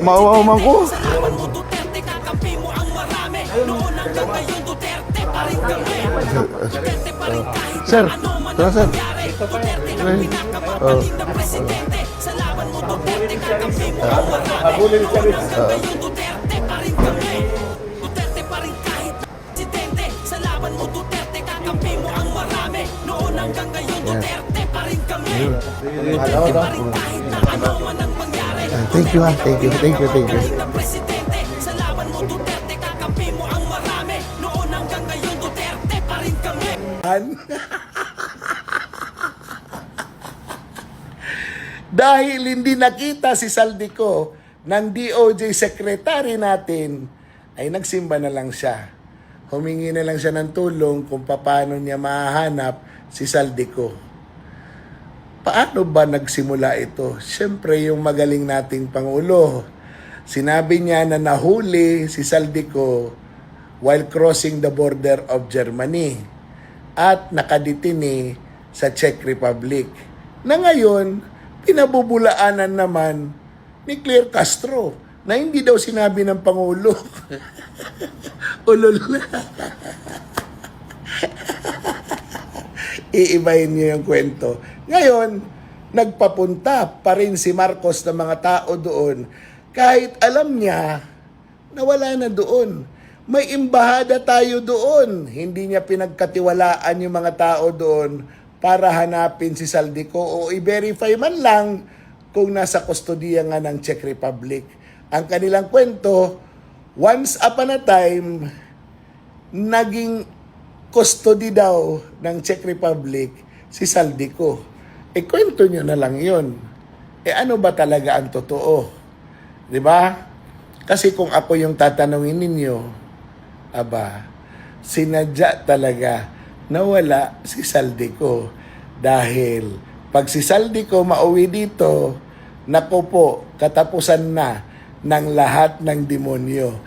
Mauwaman ko. Sir, tara sir. Oh. Habulin siya rin. Thank you, ha. Thank you. Dahil hindi nakita si Saldico ng DOJ secretary natin, ay nagsimba na lang siya. Humingi na lang siya ng tulong kung paano niya mahanap si Saldico. Paano ba nagsimula ito? Siyempre, yung magaling nating Pangulo. Sinabi niya na nahuli si Saldico while crossing the border of Germany at nakaditini sa Czech Republic. Na ngayon, pinabubulaanan naman ni Claire Castro na hindi daw sinabi ng Pangulo. Ulol. Iibahin niyo yung kwento. Ngayon, nagpapunta pa rin si Marcos ng mga tao doon kahit alam niya na wala na doon. May imbahada tayo doon. Hindi niya pinagkatiwalaan yung mga tao doon para hanapin si Saldico o i-verify man lang kung nasa kustodiya nga ng Czech Republic. Ang kanilang kwento, once upon a time, naging custody daw ng Czech Republic si Saldico. Kwento nyo na lang yun. Ano ba talaga ang totoo? Di ba? Kasi kung ako yung tatanungin ninyo, sinadya talaga nawala si Saldico. Dahil pag si Saldico mauwi dito, naku po, katapusan na ng lahat ng demonyo.